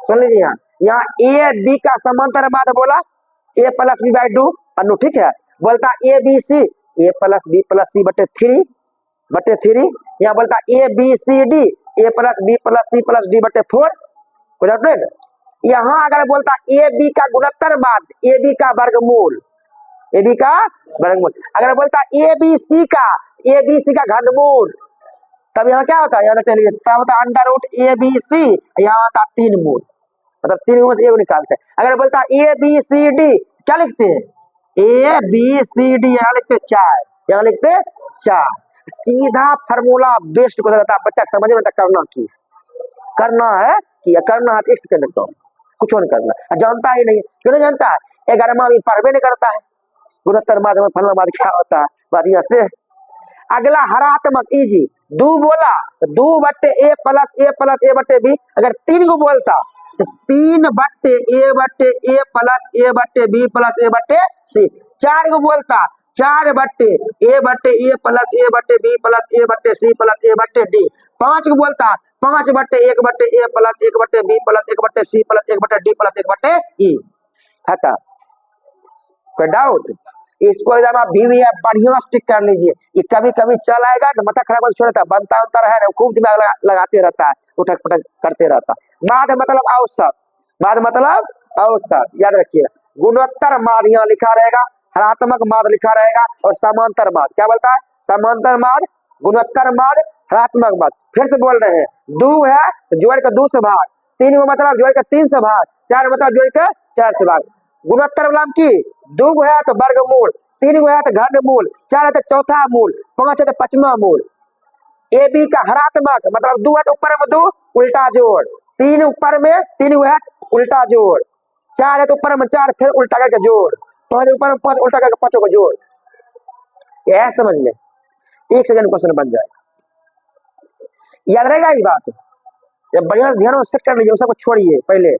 सुन लीजिए, यहाँ ए बी का समांतर माध्य बोला a प्लस बी बाई 2 अनु, ठीक है। बोलता A B C a plus C बटे 3 यहाँ बोलता A B C D a plus C plus D बटे 4। यहाँ अगर बोलता ए बी का गुणोत्तर माध्य, ए बी का वर्गमूल, ए बी का वर्गमूल। अगर बोलता ए बी सी का घनमूल, तब यहाँ क्या होता है, यहाँ चलिए क्या होता है, under root A B C, यहाँ आता 3 मूल, मतलब 3 में से एक निकालते हैं। अगर बोलता ए बी सी डी, क्या लिखते हैं, ए बी सी डी, यहाँ लिखते 4, यहाँ लिखते 4। सीधा फार्मूला बेस्ट को रहता है, बच्चा समझ में करना की करना है कि करना है, 1 सेकंड तो कुछ नहीं करना, जानता ही नहीं। क्यों नहीं जानता है, 11वां भी पढ़वे नहीं करता है, गुणोत्तर माध्य में फलना माध्य क्या होता है, बात यहाँ से। अगला हरात्मक इजी, 2 बोला तो 2 बट्टे ए प्लस ए बट्टे बी। अगर 3 को बोलता तो 3 बट्टे ए बट्टे बी प्लस ए बट्टे सी। 4 को बोलता 4 बट्टे ए प्लस ए बट्टे बी प्लस ए बट्टे सी प्लस ए बट्टे डी। 5 को बोलता 5 बट्टे 1 बट्टे ए प्लस 1 बट्टे बी प्लस 1 बट्टे सी प्लस 1 बट्टे डी प्लस 1 बट्टे ई। खत्म। कोई डाउट? इसको एकदम आप भी बढ़िया स्टिक कर लीजिए, ये कभी कभी चल आएगा तो माथा खराब छोड़ता, बनता उनता है ना, खूब दिमाग लगाते रहता है, उठक पटक करते रहता। माध्य मतलब औसत, माध्य मतलब औसत, याद रखिए। गुणोत्तर माध्य यहाँ लिखा रहेगा, हरात्मक माध्य लिखा रहेगा, और समांतर माध्य क्या बोलता है, समांतर माध्य, गुणोत्तर माध्य, हरात्मक माध्य। फिर से बोल रहे हैं, 2 है तो जोड़ का 2 से भाग, 3 को मतलब जोड़ का 3 से भाग, 4 मतलब जोड़ का 4 से भाग। गुणोत्तर मतलब की 2 है तो वर्गमूल, 3 है तो घनमूल, 4 है तो चौथा मूल, 5 है तो 5वां मूल। ए बी का हरात्मक मतलब 2 है तो ऊपर में 2 उल्टा जोड़, 3 ऊपर में 3 है उल्टा जोड़, 4 है तो ऊपर में 4 फिर उल्टा करके जोड़, 5 ऊपर में 5 उल्टा करके 5 को जोड़। यह समझ में 1 सेकंड क्वेश्चन बन जाएगा। याद रहेगा ये बात, जब बढ़िया ध्यान सेट कर लीजिए, उसको छोड़िए। पहले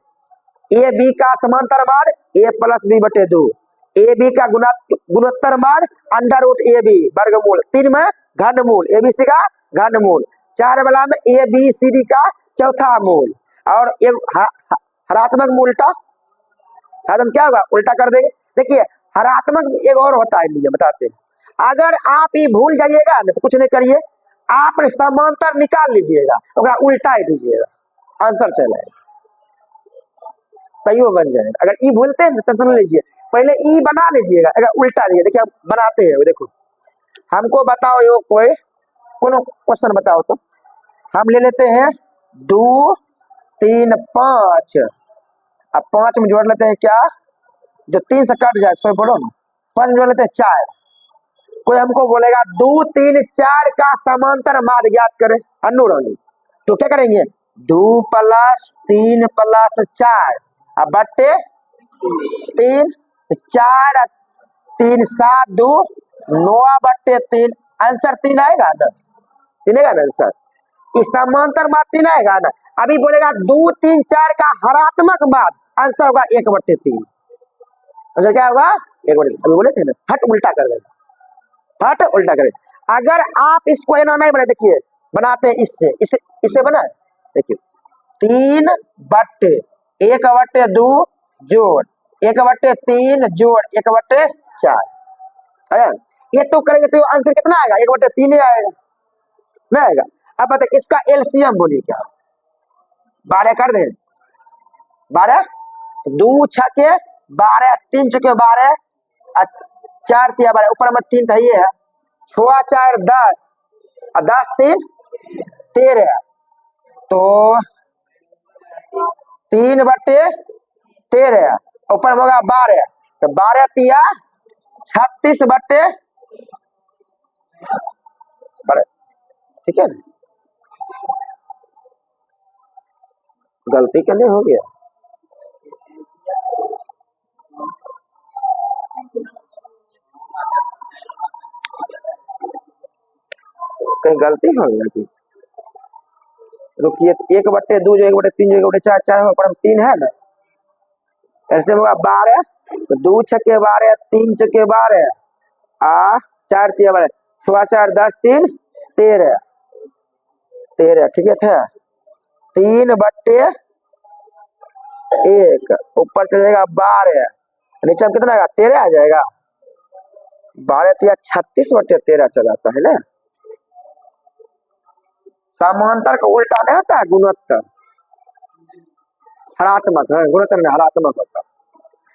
ए बी का समांतर माद ए प्लस बी बटे 2, ए बी का गुणोत्तर माद अंडर रूट ए बी वर्गमूल, 3 में घनमूल, ए बी सी का घनमूल, 4 वाला में ए बी सी डी का चौथा मूल, और एक हरात्मक मूल उल्टा, हम क्या होगा उल्टा कर देंगे। देखिए हरात्मक एक और होता है, नियम बताते हैं, अगर आप ये भूल जाइएगा ना तो कुछ नहीं करिए, आप समांतर निकाल लीजिएगा, उल्टा ही दीजिएगा, आंसर चला तैयो बन जाएगा। अगर ई भूलते हैं तो टेंशन लीजिए, पहले ई बना लीजिएगा, अगर उल्टा लीजिए। देखिए हम बनाते हैं, देखो हमको बताओ ये कोई कोनो क्वेश्चन बताओ तो हम ले लेते हैं 2 3 5, अब 5 में जोड़ लेते हैं क्या, जो 3 से कट जाए, सो बोलो ना, 5 में जोड़ लेते हैं 4। कोई हमको बोलेगा 2 3 4 का समांतर माद ज्ञात करें अनुरणी, तो क्या करेंगे 2 + 3 + 4 अब बट्टे 3, 4 3 7 2 9 बट्टे 3, आंसर 3 आएगा ना, 3 आएगा ना आंसर, इस समांतर माद 3 आएगा ना। अभी बोलेगा 2 3 4 का हरात्मक माद, आंसर होगा 1/3, आंसर क्या होगा 1/3। अभी बोले थे ना, हट उल्टा कर देना, हट उल्टा करें। अगर आप इसको ना नहीं बना, देखिए बनाते हैं इससे, इससे बना, देखिए 3 बट्टे 1/2 जोड़ 1/3 जोड़ 1/4 आया, ये तो करेंगे तो आंसर कितना आएगा 1/3 ही आएगा, नहीं आएगा। अब बताइए इसका एलसीएम बोलिए क्या, 12 कर दे, 12 2 6 12 3 चुके 12 4 3 12, ऊपर में 3 था ये है, 6 4 10 और 10 3 13, तो 3/13 ऊपर में होगा 12, तो 12 तिया 36/12, ठीक है ना, गलती करने हो गया, कहीं गलती हो गया थी, रुकिए 1/2 जो 1/3 जो 1/4 4 ऊपर 3 है ना, ऐसे होगा 12, तो 2 6 12 3 6 12 4 3 12 6 4 10 3 13, ठीक है था, 3/1 ऊपर चलेगा 12, नीचे कितना आएगा 13 आ जाएगा, 12 तिया 36/13 चलाता है ना। समांतर का उल्टा नहीं होता है गुणोत्तर, हरात्मक है, गुणोत्तर में हरात्मक होता है।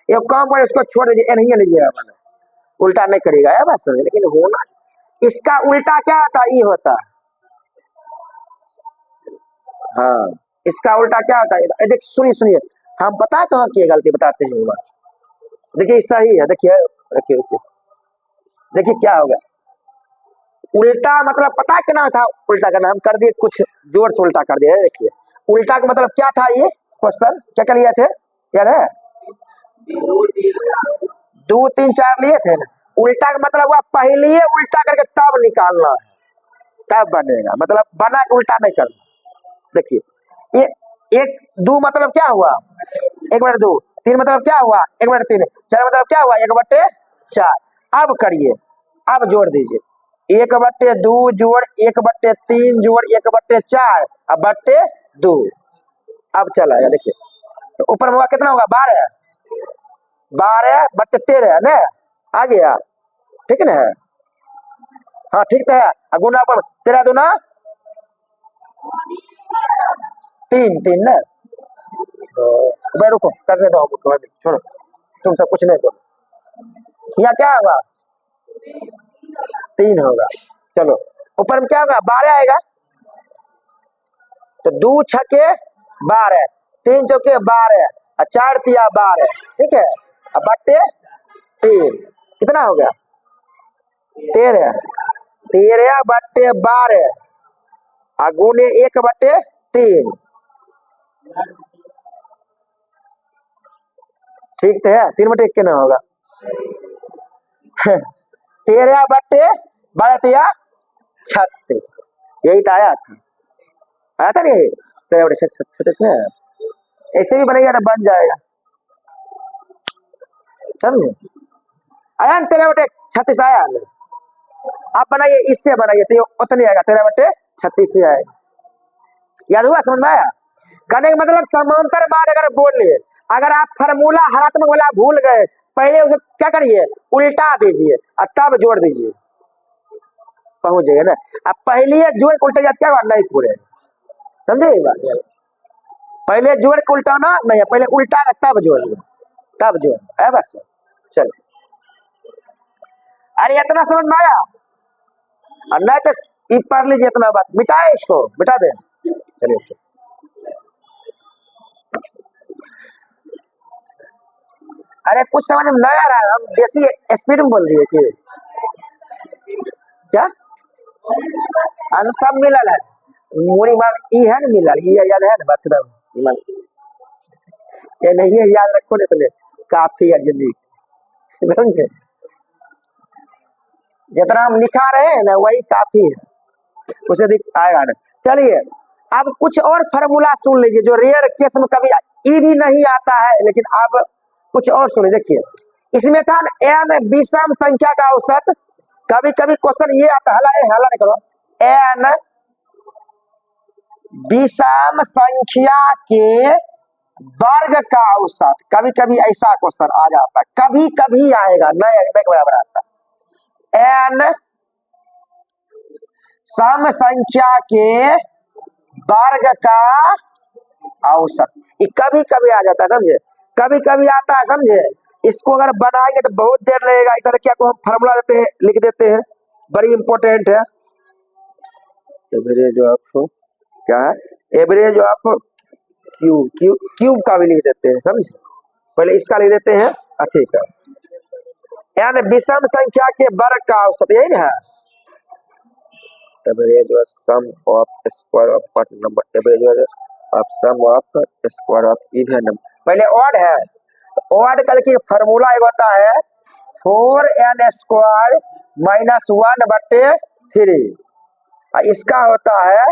एक काम करे, इसको छोड़ दीजिए, नहीं लीजिएगा, मैंने उल्टा नहीं करेगा है बस, लेकिन होना इसका उल्टा क्या होता है, ये होता है, हाँ इसका उल्टा क्या होता है, देखिए सुनिए हम पता है कहाँ की गलती बताते हैं, देखिए सही है, देखिए रखिए देखिए क्या होगा, उल्टा मतलब पता क्या था, उल्टा करना हम कर दिए, कुछ जोर से उल्टा कर दिया। देखिए उल्टा का मतलब क्या था, ये क्वेश्चन क्या कर लिए थे यार है, 2 3 4 लिए थे ना, उल्टा का मतलब हुआ पहले उल्टा करके तब निकालना है, तब बनेगा, मतलब बना के उल्टा नहीं करना। देखिए ये 1 2 मतलब क्या हुआ 1/2, 3 मतलब क्या हुआ 1/3, 4 मतलब क्या हुआ 1/4। अब करिए, अब जोड़ दीजिए 1/2 जोड़ 1/3 जोड़ 1/4 अब बट्टे 2, अब चला है देखिए, तो ऊपर में होगा कितना होगा 12, 12/13 ना, आ गया, ठीक है ना, हाँ ठीक है, गुना पर 13 दूना 3 3 ना, भाई रुको करने दो हमको, छोड़ो तुम सब कुछ नहीं बोलो, यहाँ क्या होगा 3 होगा, चलो ऊपर में क्या होगा 12 आएगा, तो 2 6 12 3 चौके 12 और 4 तिया 12, ठीक है, अब बट्टे 3 कितना हो गया 13, 13/12 गुने 1/3, ठीक है 3/1 के ना होगा 13/12 तिया 36, यही तो आया था, आया था नहीं, तेरह बटे 36 में ऐसे भी बनेगा तो बन जाएगा, समझे? आया ना 13/36 आया ना। आप बनाइए, इससे बनाइए तो उतनी आएगा, 13/36 से आएगा। याद हुआ, समझ में आया? कहने का मतलब समांतर बाद अगर बोल लिए, अगर आप फार्मूला हरात्मक वाला भूल गए, पहले उसे क्या करिए, उल्टा दीजिए और तब जोड़ दीजिए, पहुंच जाइए ना। अब पहले जोड़ उल्टा जाते क्या नहीं पूरे, समझे ये बात? पहले जोड़ के उल्टाना नहीं है, पहले उल्टा तब जोड़, तब जोड़ है बस। चलो, अरे इतना समझ में आया? और नहीं तो पढ़ लीजिए, इतना बात मिटाए, इसको मिटा दे। चलिए, अरे कुछ समझ में नहीं आ रहा है, हम बेसी स्पीड में बोल दिए कि क्या? सब मिलल है, मूड़ी मार ई है ना, मिलल ई याद है ना, बात खत्म। ये नहीं है, याद रखो नहीं तो काफी है जिंदगी, समझे? जितना हम लिखा रहे हैं ना वही काफी है, उसे दिख आएगा ना। चलिए, अब कुछ और फार्मूला सुन लीजिए जो रेयर केस में कभी ई भी नहीं आता है, लेकिन अब कुछ और सुनिए। देखिए, इसमें था एन विषम संख्या का औसत। कभी कभी क्वेश्चन ये आता है, हला नहीं करो, एन विषम संख्या के वर्ग का औसत। कभी कभी ऐसा क्वेश्चन आ जाता है, कभी कभी आएगा, नहीं के बराबर आता है। एन सम संख्या के वर्ग का औसत, ये कभी कभी आ जाता है, समझे? कभी कभी आता है, समझे? इसको अगर बनाएंगे तो बहुत देर लगेगा, इसलिए क्या को हम फार्मूला देते हैं, लिख देते हैं, बड़ी इंपॉर्टेंट है। एवरेज ऑफ क्या है, एवरेज ऑफ क्यूब का भी लिख देते हैं, समझे? पहले इसका लिख देते हैं, ठीक है। यानी विषम संख्या के वर्ग का औसत, यही ना है average of sum of square of part number, average of sum of square of even number. पहले ऑड है तो ऑड कल की फार्मूला एक होता है 4n स्क्वायर माइनस 1/3, इसका होता है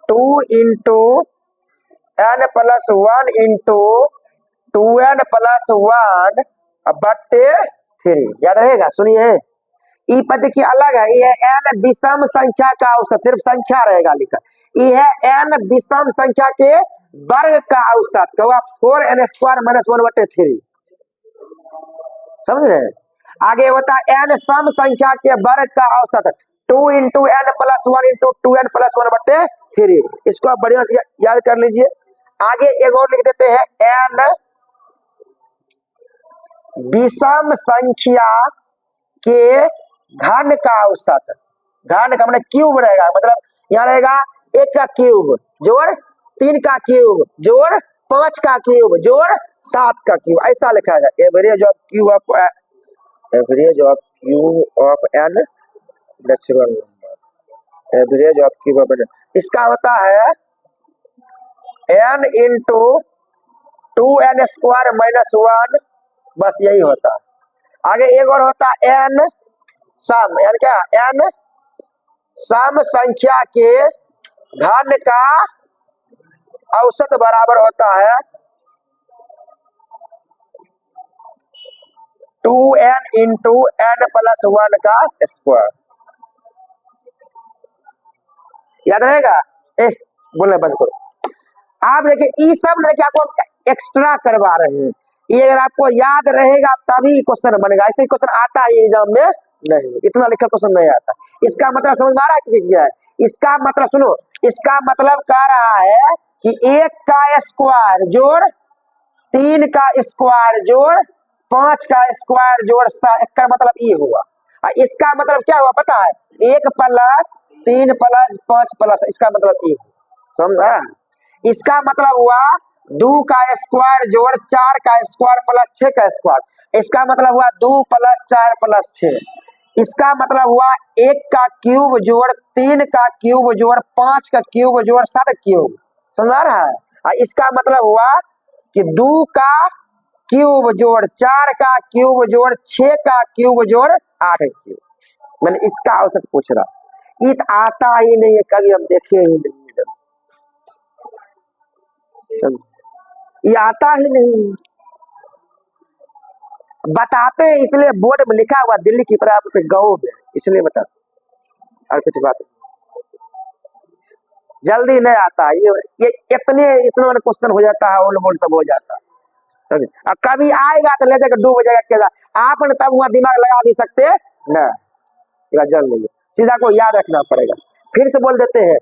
2 into n plus 1 into 2n plus 1/3। याद रहेगा, सुनिए, ई पद की अलग है, ये n विषम संख्या का औसत, सिर्फ संख्या रहेगा लिखा। ये है n विषम संख्या के वर्ग का औसत, क्या हुआ 4n स्क्वायर माइनस 1/3, समझ रहे? आगे होता है n सम संख्या के वर्ग का औसत, 2 into n plus 1 into 2n plus 1/3। इसको आप बढ़िया से याद कर लीजिए। आगे एक और लिख देते हैं, n विषम संख्या के घन का औसत। घन का मतलब क्यूब रहेगा, मतलब यहाँ रहेगा 1 का क्यूब जोड़ 3 का क्यूब जोड़ 5 का क्यूब जोड़ 7 का क्यूब, ऐसा लिखा है। Average of cube of N natural number, average of cube of N, इसका होता है n into 2n square minus 1, बस यही होता है। आगे एक और होता है n सम, यानी क्या, n सम संख्या के घन का औसत बराबर होता है 2n इंटू n प्लस 1 का स्क्वायर। याद रहेगा? बोलने बंद करो। आप देखिए, ये सब देखिए आपको एक्स्ट्रा करवा रहे हैं, ये अगर आपको याद रहेगा तभी क्वेश्चन बनेगा, ऐसे ही क्वेश्चन आता है एग्जाम में नहीं, इतना लिखा क्वेश्चन नहीं आता। इसका मतलब समझ में आ रहा है क्या है? इसका मतलब सुनो, इसका मतलब कह रहा है कि 1 का स्क्वायर जोड़ 3 का स्क्वायर जोड़ 5 का स्क्वायर जोड़ 7 का मतलब ये हुआ। इसका मतलब क्या हुआ पता है, 1 प्लस 3 प्लस 5 प्लस, इसका मतलब ये, समझा? इसका मतलब हुआ 2 का स्क्वायर जोड़ 4 का स्क्वायर प्लस 6 का स्क्वायर, इसका मतलब हुआ 2 प्लस 4 प्लस 6। इसका मतलब हुआ 1 का क्यूब जोड़ 3 का क्यूब जोड़ 5 का क्यूब जोड़ 7 क्यूब, समझ रहा है? इसका मतलब हुआ कि 2 का क्यूब जोड़ 4 का क्यूब जोड़ 6 का क्यूब जोड़ 8 क्यूब, मैंने इसका औसत पूछ रहा। इत आता ही नहीं है, कभी हम देखे ही नहीं। ये आता ही नहीं, बताते हैं इसलिए बोर्ड में लिखा हुआ दिल्ली की प्राप्त गाँव में, इसलिए बता, और कुछ बात जल्दी नहीं आता। ये इतने क्वेश्चन हो जाता है, ओल्ड बोर्ड सब हो जाता है, समझे। अब कभी आएगा तो ले जाकर डूब जाएगा केला, आपने तब वहां दिमाग लगा भी सकते न, जल नहीं, सीधा को याद रखना पड़ेगा। फिर से बोल देते हैं,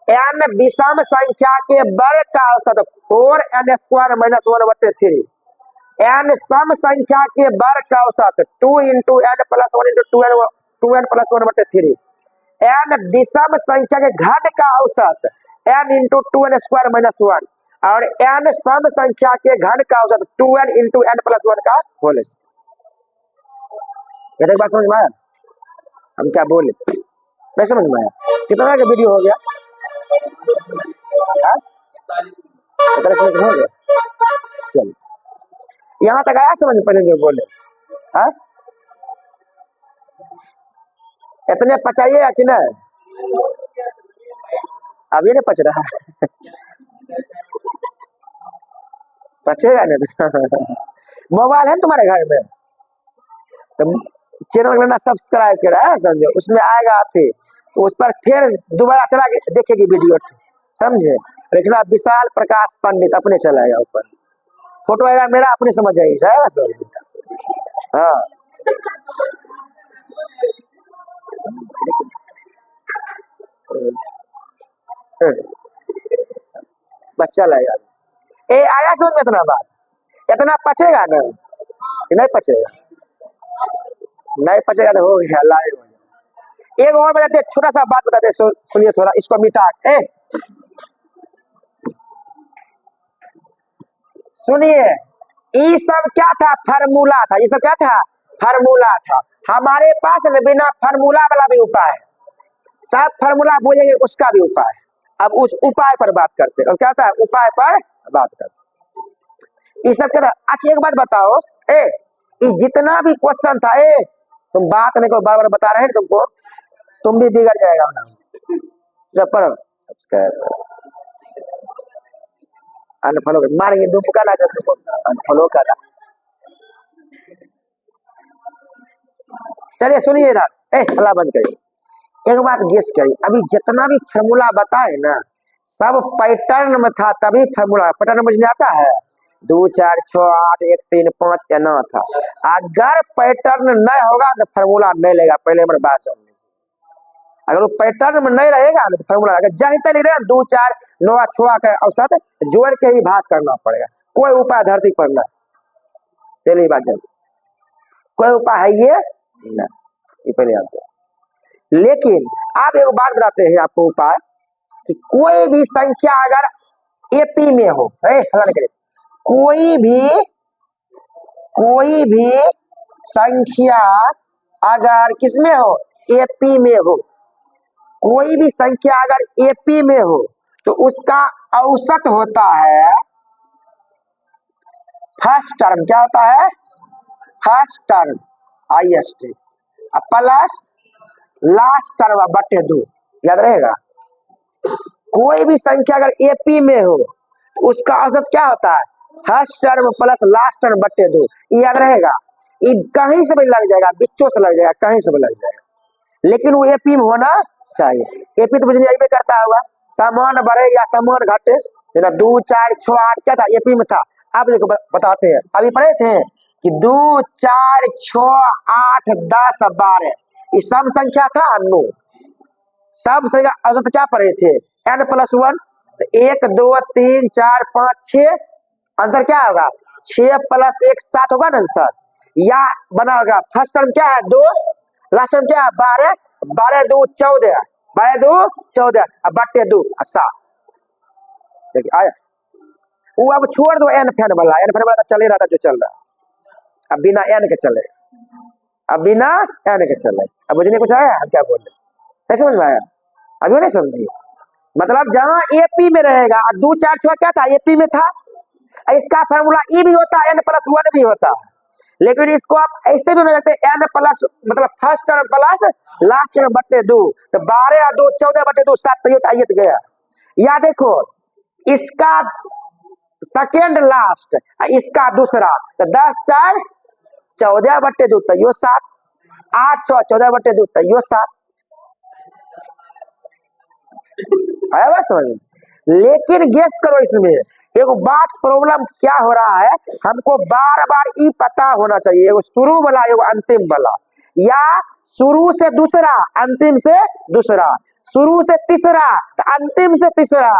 n विषम संख्या के वर्ग का औसत 4n² - 1/3, n सम संख्या के वर्ग का औसत 2 × n + 1 × 2n + 1/3, n विषम संख्या के घन का औसत n × 2n² - 1, और n सम संख्या के घन का औसत 2n × n + 1 का होल स्क्वायर। ये बात समझ में आया? हम क्या बोले नहीं समझ में आया? कितना का वीडियो हो गया? 45 मिनट हो गया। चलो यहाँ तक आया समझ, पहले जो बोले इतने पचाइएगा कि नहीं? अभी नहीं पच रहा पचेगा नहीं मोबाइल है तुम्हारे घर में तो चैनल लेना सब्सक्राइब करा है, समझे, उसमें आएगा थे तो उस पर फिर दोबारा चला के देखेगी वीडियो, समझे। लेकिन आप विशाल प्रकाश पंडित अपने चलाएगा, ऊपर फोटो आएगा मेरा, अपने समझ जाएगी सर। हाँ बस चलाएगा। ए आया समझ में इतना बात? इतना पचेगा ना? नहीं पचेगा, नहीं पचेगा तो हो गया लाइव। एक और बताते, छोटा सा बात बताते, सुनिए थोड़ा, इसको मिटा सुनिए। ये सब क्या था? फार्मूला था। ये सब क्या था? फार्मूला था। हमारे पास बिना फार्मूला वाला भी उपाय है, सब फार्मूला बोलेंगे उसका भी उपाय है। अब उस उपाय पर बात करते हैं। और क्या था? उपाय पर बात करते। ये सब क्या था? अच्छा एक बात बताओ, ये जितना भी क्वेश्चन था, तुम बात नहीं को बार बार बता रहे हैं तुमको, तुम भी बिगड़ जाएगा ना। जब पर सब्सक्राइब अनफॉलो मारेंगे, दुमका ना कर, अनफॉलो करा। चलिए सुनिए ना, हल्ला बंद करिए। एक बात गेस करिए, अभी जितना भी फार्मूला बताए ना, सब पैटर्न में था, तभी फार्मूला। पैटर्न मुझे आता है 2 4 6 8 1 3 5 एना था। अगर पैटर्न नहीं होगा तो फार्मूला नहीं लेगा। पहले हमारे बात समझ, अगर वो पैटर्न में नहीं रहेगा तो फार्मूला रहेगा। जहाँ नहीं रहे 2 4 9 6 का औसत जोड़ के ही भाग करना पड़ेगा। कोई उपाय धरती पर नहीं। चलिए बात जल्दी, कोई उपाय है ये नहीं, ये पहले आपको। लेकिन आप एक बात बताते हैं आपको उपाय, कि कोई भी संख्या अगर एपी में हो, कोई भी संख्या अगर किसमें हो? एपी में हो। कोई भी संख्या अगर एपी में हो तो उसका औसत होता है फर्स्ट टर्म। क्या होता है? First term IST plus last term बटे 2। याद रहेगा? कोई भी संख्या अगर एपी में हो तो उसका औसत क्या होता है? First term plus last term बटे 2। याद रहेगा? ये कहीं से भी लग जाएगा, बिच्चों से लग जाएगा, कहीं से भी लग जाएगा, लेकिन वो एपी में होना चाहिए। एपी तो मुझे नहीं करता होगा, समान बढ़े या समान घटे। 2 4 6 8 क्या था? एपी में था। अब देखो बताते हैं, अभी पढ़े थे कि 2 4 6 8 10 12 ये सब संख्या था। नो, सब संख्या औसत क्या पढ़े थे? n + 1। 1 2 3 4 5 6, आंसर क्या होगा? 6 + 1 7 होगा ना आंसर। या बना होगा फर्स्ट टर्म क्या है? 2, लास्ट टर्म क्या है? 12, 12 2 14, 12 2 14 बटे 2 7। देखिए आया। वो अब छोड़ दो n फैन वाला, तो चल ही रहा था जो चल रहा, अब बिना n के चले, अब बिना n के चले। अब मुझे कुछ आया? हम क्या बोल रहे? नहीं समझ में आया? अभी नहीं समझिए। मतलब जहां एपी में रहेगा, 2 4 6 क्या था? एपी में था। इसका फार्मूला ई भी होता है, n + 1 भी होता है, लेकिन इसको आप ऐसे भी न सकते, n प्लस मतलब first term plus last term बटे 2, तो 12 2 14 बटे 2 7 तो गया। या देखो इसका सेकेंड लास्ट, इसका दूसरा, तो 10 4 14/2 तो यो 7, 8 6 14/2 तो यो 7 है बस समझ में। लेकिन गेस करो इसमें एक बात, प्रॉब्लम क्या हो रहा है, हमको बार बार ये पता होना चाहिए, एगो शुरू वाला एगो अंतिम वाला, या शुरू से दूसरा अंतिम से दूसरा, शुरू से तीसरा तो अंतिम से तीसरा,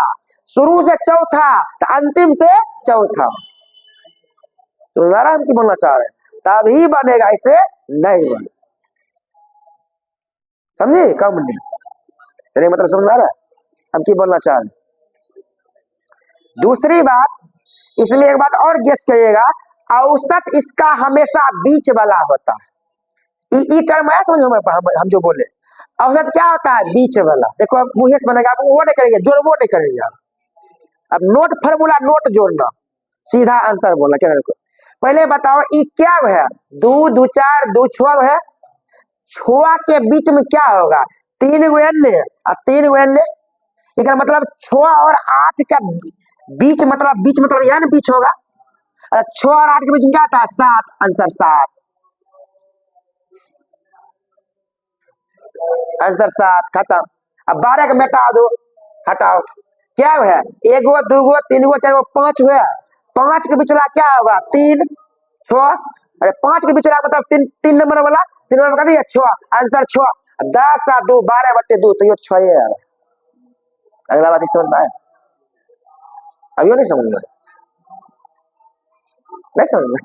शुरू से चौथा तो अंतिम से चौथा। तो हम की बोलना चाह रहे हैं, तभी बनेगा, इसे नहीं बने, समझे कम नहीं, तेरे मतलब समझ आ रहा है हम की बोलना चाह रहे। दूसरी बात, इसमें एक बात और गेस करिएगा, औसत इसका हमेशा बीच वाला होता है। ई टर्म है समझ में, हम जो बोले औसत क्या होता है, बीच वाला। देखो अब मुँह से बनेगा, आप वो नहीं करेंगे, जोड़बो नहीं करेंगे आप। अब नोट फार्मूला, नोट जोड़ना, सीधा आंसर बोलना। क्या देखो पहले बताओ, ई क्या है, 2 2 4 2 6 है, छुआ के बीच में क्या होगा, 3 गो एन और 3 गो एन, इसका मतलब 6 और 8 का बीच मतलब यह ना बीच होगा, 6 और 8 के बीच में क्या था, 7, आंसर 7, आंसर 7 खत्म। अब 12 का मेटा दो, हटाओ, क्या है, 1 गो 2 गो 3 गो 4 गो 5 हुआ, 5 के बीच वाला क्या होगा, 3 6, अरे 5 के बीच वाला मतलब 3 नंबर वाला, 3 नंबर का दिया 6, आंसर 6, 10 और 2 12/2 तो ये 6 है यार। अगला बात समझ में आया, अभी नहीं समझ में, नहीं समझ में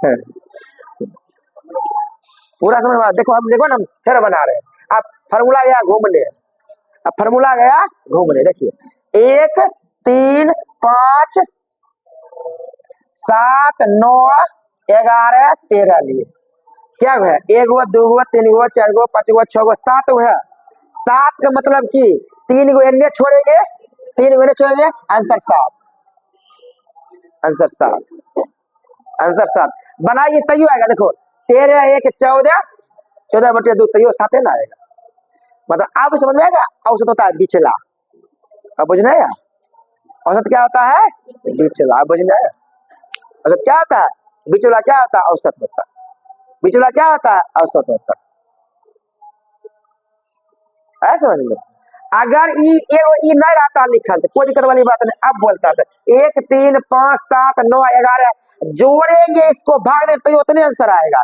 पूरा समझ में। देखो हम देखो ना, हम फिर बना रहे हैं, अब फार्मूला गया घूमने, अब फार्मूला गया घूमने, देखिए 1 3 5 7 9 11 13 लिए क्या है, 1 गो 2 गो 3 गो 4 गो 5 गो 6 गो 7 है, 7 का मतलब कि 3 गो एन्ने छोड़ेंगे, 3 गो एन्ने छोड़ेंगे, आंसर 7, आंसर 7, आंसर 7 बनाइए तैयो आएगा। देखो 13 1 14, 14/2 तैयो 7 ना आएगा, मतलब आप समझ में आएगा। औसत होता है बिचला, अब बुझना है, औसत क्या होता है, बिचला, अब बुझना है। औसत क्या होता है, बिचला क्या होता है, औसत होता है, बिचला क्या होता है, औसत होता है, समझ में। अगर ई नहीं रहता लिखल तो कोई दिक्कत वाली बात नहीं, अब बोलता था 1 3 5 7 9 11 जोड़ेंगे, इसको भाग दें तो उतने आंसर आएगा,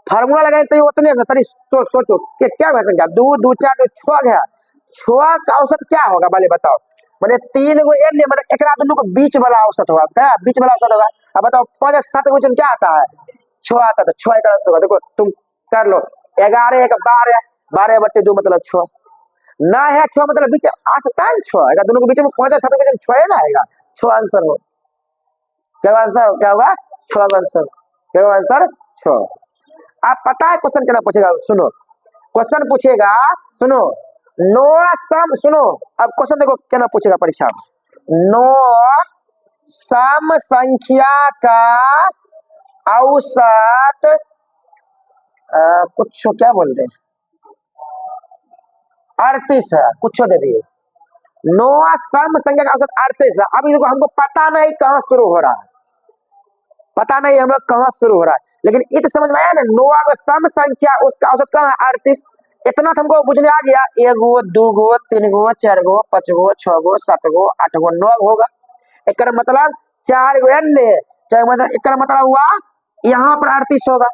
फार्मूला लगाए तो उतने आंसर। तरी सोचो कि क्या हो सकता, 2 2 4 2 6 गया, 6 का औसत क्या होगा पहले बताओ, मैंने 3 गो एन मतलब एक दोनों को बीच वाला औसत होगा, क्या बीच वाला औसत होगा। अब बताओ 5 7 के बीच में क्या आता है, 6 आता है, तो 6 का औसत होगा। देखो तुम कर लो, 11 1 12, 12/2 मतलब 6 ना है, 6 मतलब बीच आ सकता है 6, अगर दोनों के बीच में 5 7 के बीच में 6 है ना आएगा, 6 आंसर हो, क्या आंसर क्या होगा, 6 का आंसर, क्या आंसर 6। आप पता है क्वेश्चन क्या पूछेगा, सुनो क्वेश्चन पूछेगा, सुनो नो सम, सुनो अब क्वेश्चन देखो क्या पूछेगा परीक्षा में, नो सम संख्या का औसत कुछ क्या बोलते हैं, 38 है, कुछ दे दिए, नो सम संख्या का औसत 38 है। अभी देखो हमको पता नहीं कहाँ शुरू हो रहा है, पता नहीं हम लोग कहाँ शुरू हो रहा है, लेकिन इत समझ में आया ना, नो सम संख्या उसका औसत कहाँ है, 38, इतना तो हमको बुझने आ गया। 1 गो 2 गो 3 गो 4 गो 5 गो 6 गो 7 गो 8 गो 9 होगा, एक मतलब 4 गो एन ले, मतलब एक मतलब हुआ यहाँ पर 38 होगा,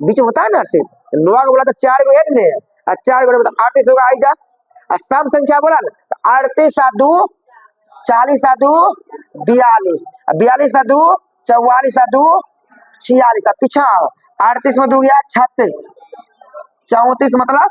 बीच में होता है ना सिर्फ 9 को बोला तो 4 गो एन ले, 4 गो मतलब 38 होगा, आई जा सम संख्या बोला ना, 38 आ 2 40 आ 2 42, 42 आ 2 44 आ 2 46, पीछा 38 में 2 गया 36, 34 मतलब